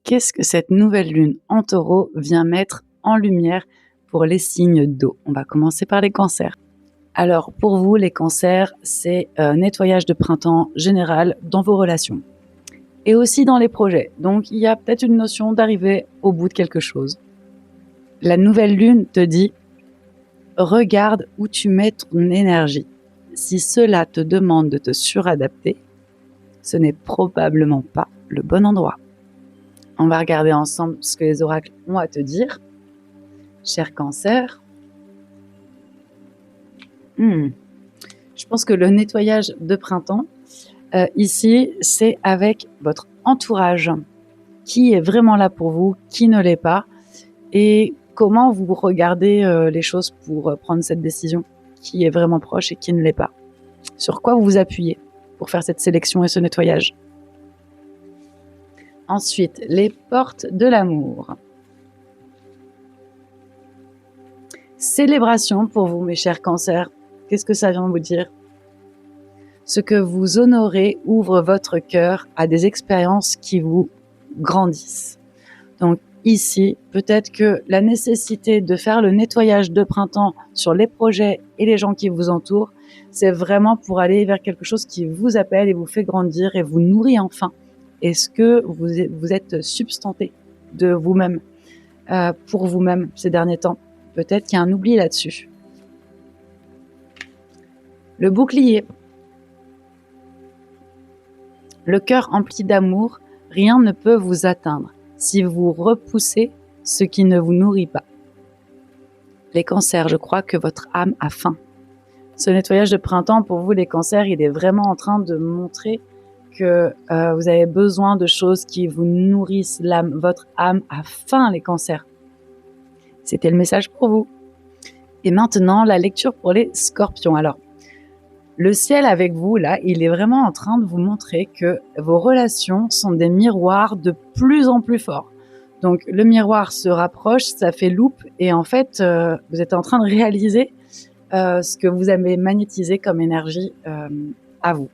qu'est-ce que cette nouvelle lune en Taureau vient mettre en lumière pour les signes d'eau? On va commencer par les cancers. Alors, pour vous, les cancers, c'est nettoyage de printemps général dans vos relations et aussi dans les projets. Donc, il y a peut-être une notion d'arriver au bout de quelque chose. La nouvelle lune te dit « Regarde où tu mets ton énergie. Si cela te demande de te suradapter, ce n'est probablement pas le bon endroit. » On va regarder ensemble ce que les oracles ont à te dire. Cher Cancer, je pense que le nettoyage de printemps, ici, c'est avec votre entourage. Qui est vraiment là pour vous, qui ne l'est pas, et comment vous regardez les choses pour prendre cette décision, qui est vraiment proche et qui ne l'est pas. Sur quoi vous vous appuyez pour faire cette sélection et ce nettoyage. Ensuite, les portes de l'amour. Célébration pour vous, mes chers cancers. Qu'est-ce que ça vient vous dire? Ce que vous honorez ouvre votre cœur à des expériences qui vous grandissent. Donc ici, peut-être que la nécessité de faire le nettoyage de printemps sur les projets et les gens qui vous entourent, c'est vraiment pour aller vers quelque chose qui vous appelle et vous fait grandir et vous nourrit enfin. Est-ce que vous êtes substanté de vous-même, pour vous-même ces derniers temps? Peut-être qu'il y a un oubli là-dessus. Le bouclier. Le cœur empli d'amour, rien ne peut vous atteindre si vous repoussez ce qui ne vous nourrit pas. Les cancers, je crois que votre âme a faim. Ce nettoyage de printemps, pour vous les cancers, il est vraiment en train de montrer que vous avez besoin de choses qui vous nourrissent l'âme. Votre âme a faim, les cancers. C'était le message pour vous. Et maintenant, la lecture pour les scorpions. Alors, le ciel avec vous, là, il est vraiment en train de vous montrer que vos relations sont des miroirs de plus en plus forts. Donc, le miroir se rapproche, ça fait loupe, et en fait, vous êtes en train de réaliser ce que vous avez magnétisé comme énergie à vous,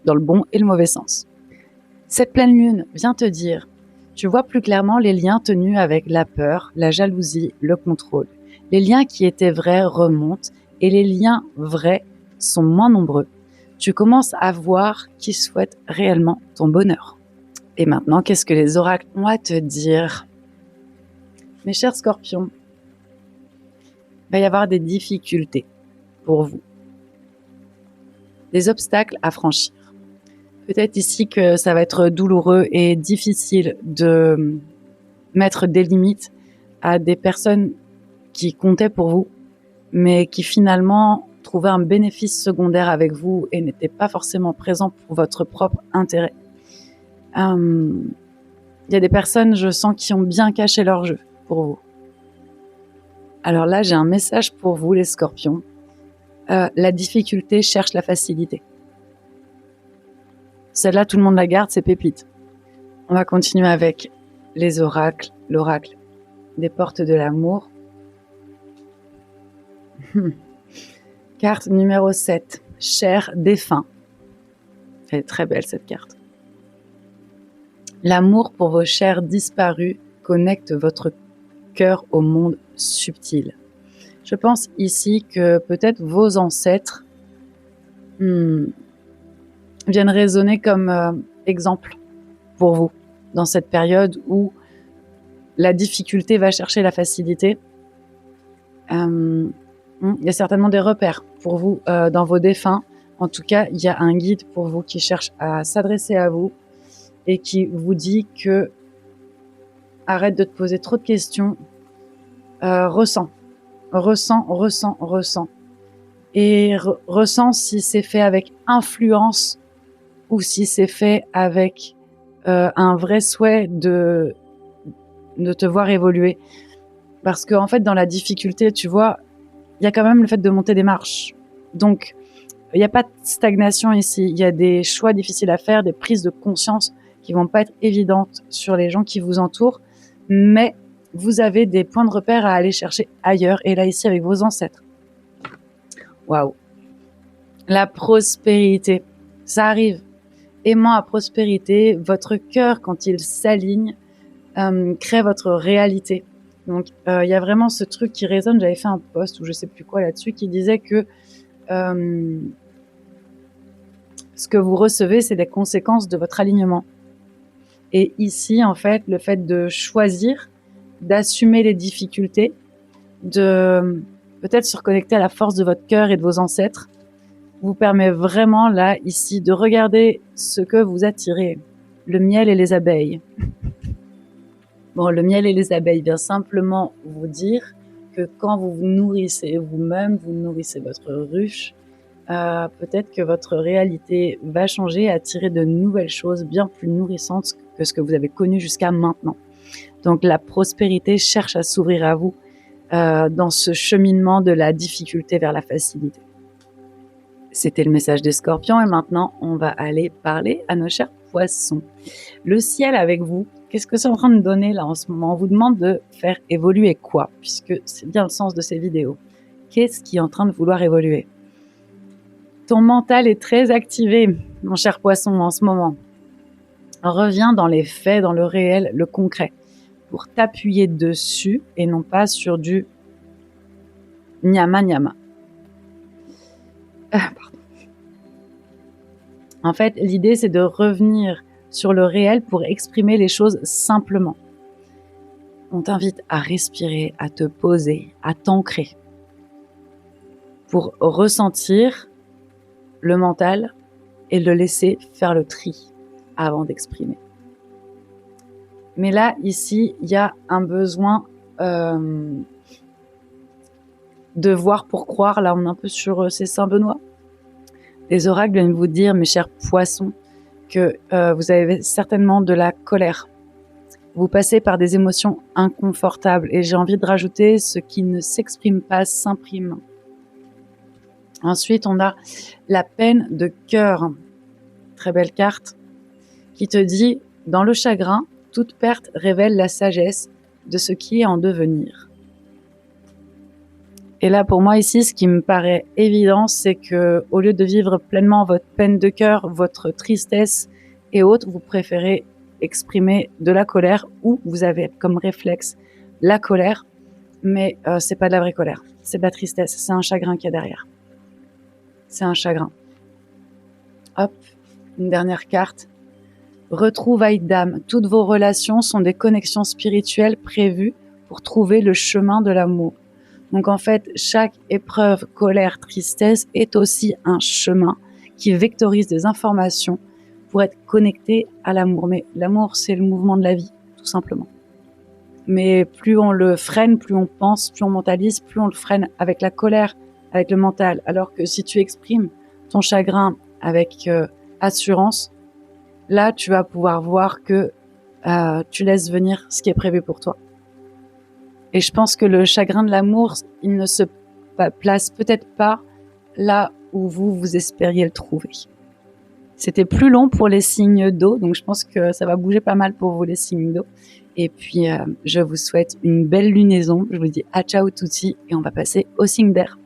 dans le bon et le mauvais sens. Cette pleine lune vient te dire, tu vois plus clairement les liens tenus avec la peur, la jalousie, le contrôle. Les liens qui étaient vrais remontent, et les liens vrais sont moins nombreux. Tu commences à voir qui souhaite réellement ton bonheur. Et maintenant, qu'est-ce que les oracles ont à te dire? Mes chers scorpions, il va y avoir des difficultés pour vous. Des obstacles à franchir. Peut-être ici que ça va être douloureux et difficile de mettre des limites à des personnes qui comptaient pour vous, mais qui finalement trouvaient un bénéfice secondaire avec vous et n'étaient pas forcément présents pour votre propre intérêt. Il y a des personnes, je sens, qui ont bien caché leur jeu pour vous. Alors là, j'ai un message pour vous, les scorpions. La difficulté cherche la facilité. Celle-là, tout le monde la garde, c'est pépite. On va continuer avec les oracles, l'oracle des portes de l'amour. Carte numéro 7, cher défunt. Elle est très belle cette carte. L'amour pour vos chers disparus connecte votre cœur au monde subtil. Je pense ici que peut-être vos ancêtres viennent résonner comme exemple pour vous dans cette période où la difficulté va chercher la facilité. Il y a certainement des repères pour vous dans vos défunts. En tout cas, il y a un guide pour vous qui cherche à s'adresser à vous et qui vous dit que arrête de te poser trop de questions, ressens. Et ressens si c'est fait avec influence ou si c'est fait avec un vrai souhait de te voir évoluer. Parce qu'en fait, dans la difficulté, tu vois, il y a quand même le fait de monter des marches. Donc, il n'y a pas de stagnation ici. Il y a des choix difficiles à faire, des prises de conscience qui vont pas être évidentes sur les gens qui vous entourent, mais vous avez des points de repère à aller chercher ailleurs, et là, ici, avec vos ancêtres. Waouh! La prospérité, ça arrive. Aimant à prospérité, votre cœur, quand il s'aligne, crée votre réalité. Donc, il y a vraiment ce truc qui résonne. J'avais fait un post ou je sais plus quoi là-dessus qui disait que ce que vous recevez, c'est des conséquences de votre alignement. Et ici, en fait, le fait de choisir, d'assumer les difficultés, de peut-être se reconnecter à la force de votre cœur et de vos ancêtres, vous permet vraiment, là, ici, de regarder ce que vous attirez. Le miel et les abeilles. Bon, le miel et les abeilles vient simplement vous dire que quand vous vous nourrissez vous-même, vous nourrissez votre ruche, peut-être que votre réalité va changer et attirer de nouvelles choses bien plus nourrissantes que ce que vous avez connu jusqu'à maintenant. Donc la prospérité cherche à s'ouvrir à vous dans ce cheminement de la difficulté vers la facilité. C'était le message des scorpions et maintenant on va aller parler à nos chers poissons. Le ciel avec vous, qu'est-ce que c'est en train de donner là en ce moment? On vous demande de faire évoluer quoi? Puisque c'est bien le sens de ces vidéos. Qu'est-ce qui est en train de vouloir évoluer? Ton mental est très activé, mon cher poisson, en ce moment. Reviens dans les faits, dans le réel, le concret, pour t'appuyer dessus et non pas sur du nyama. Pardon. En fait, l'idée, c'est de revenir sur le réel pour exprimer les choses simplement. On t'invite à respirer, à te poser, à t'ancrer pour ressentir le mental et le laisser faire le tri avant d'exprimer. Mais là, ici, il y a un besoin de voir pour croire. Là, on est un peu sur ces Saint-Benoît. Les oracles viennent vous dire, mes chers poissons, que vous avez certainement de la colère. Vous passez par des émotions inconfortables et j'ai envie de rajouter, ce qui ne s'exprime pas s'imprime. Ensuite, on a la peine de cœur. Très belle carte qui te dit, dans le chagrin, toute perte révèle la sagesse de ce qui est en devenir. Et là, pour moi, ici, ce qui me paraît évident, c'est que au lieu de vivre pleinement votre peine de cœur, votre tristesse et autres, vous préférez exprimer de la colère ou vous avez comme réflexe la colère, mais c'est pas de la vraie colère, c'est de la tristesse, c'est un chagrin qu'il y a derrière. C'est un chagrin. Hop, une dernière carte. Retrouvailles d'âme. Toutes vos relations sont des connexions spirituelles prévues pour trouver le chemin de l'amour. Donc en fait, chaque épreuve, colère, tristesse est aussi un chemin qui vectorise des informations pour être connecté à l'amour. Mais l'amour, c'est le mouvement de la vie, tout simplement. Mais plus on le freine, plus on pense, plus on mentalise, plus on le freine avec la colère, avec le mental. Alors que si tu exprimes ton chagrin avec assurance, là, tu vas pouvoir voir que tu laisses venir ce qui est prévu pour toi. Et je pense que le chagrin de l'amour, il ne se place peut-être pas là où vous espériez le trouver. C'était plus long pour les signes d'eau, donc je pense que ça va bouger pas mal pour vous les signes d'eau. Et puis, je vous souhaite une belle lunaison. Je vous dis à ciao tutti et on va passer au signe d'air.